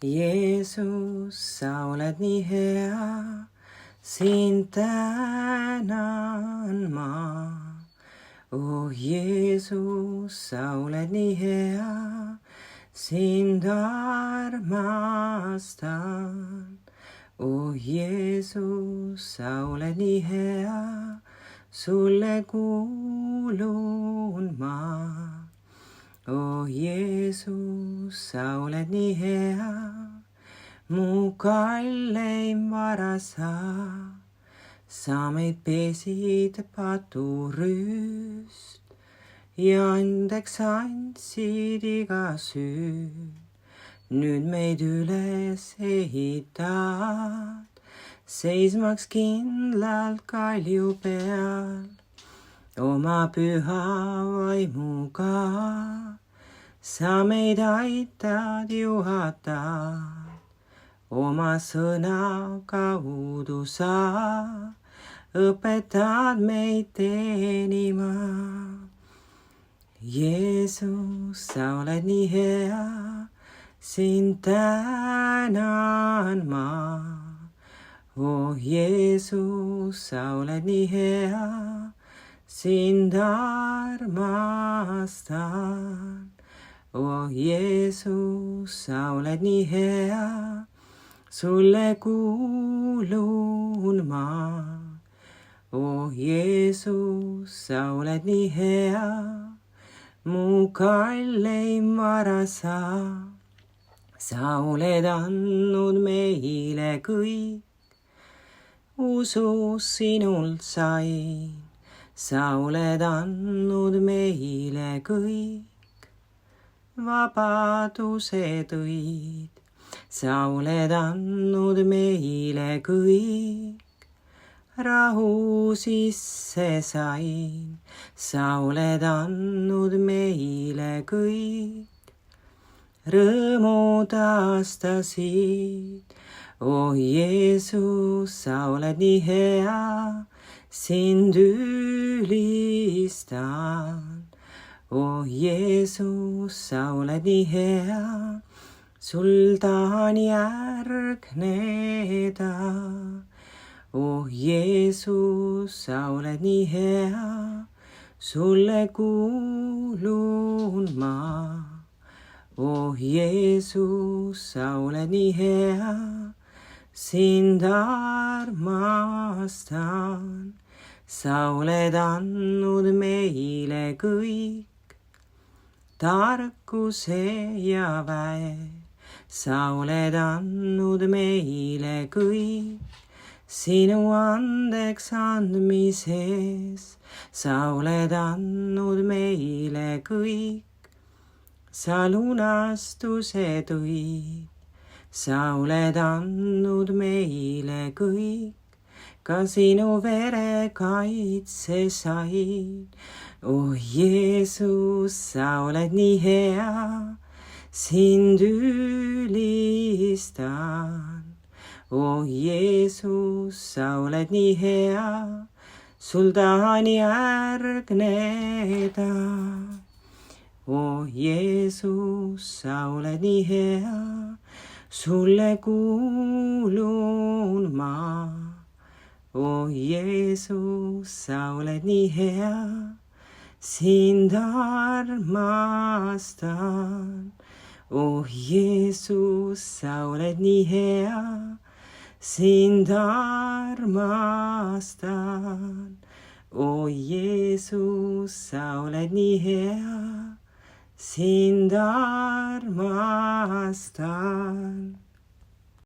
Jeesus, sa oled nii hea, sind tänan ma. Oh Jeesus, sa oled nii hea, sind armastan. Oh Jeesus, sa oled nii hea, sulle kuulun ma. Oh Jeesus, sa oled nii hea, mu kalleim vara sa meid pesid paturüüst ja andeks andsid iga süü. Nüüd meid üles ehitad, seismaks kindlalt kalju peal. Oma püha vaimuga sa meid aitad, juhatad. Oma sõna kaudu sa õpetad meid teenima. Jeesus, sa oled nii hea, sind tänan ma. Oh Jeesus, sa oled nii hea, sind armastan. Oh Jeesus, sa oled nii hea, sulle kuulun ma. Oh Jeesus, sa oled nii hea, mu kalleim vara sa oled andnud meile kõik. Usus sinult sain, sa oled andnud meile kõik. Vabaduse tõid, sa oled andnud meile kõik. Rahu sisse sain, sa oled andnud meile kõik. Rõõmu taastasid, oh Jeesus, sa oled nii hea, sind ülistan. Oh Jeesus, sa oled nii hea, sul tahan järgneda. Oh Jeesus, sa oled nii hea, sulle kuulun ma. Oh Jeesus, sa oled nii hea, sind armastan. Sa oled andnud meile kõik, tarkuse ja väe. Sa oled andnud meile kõik, sinu andeks andmises. Sa oled andnud meile kõik, sa lunastuse tõid. Sa oled andnud meile kõik, ka sinu vere kaitse said. Oh Jeesus, sa oled nii hea, sind ülistan. Oh Jeesus, sa oled nii hea, sul tahan järgneda. Oh Jeesus, sa oled nii hea, sulle kuulun ma. Oh Jeesus, sa oled nii hea, sind armastan. Oh Jeesus, sa oled nii hea, sind armastan. Oh Jeesus, sa oled nii hea, sind armastan.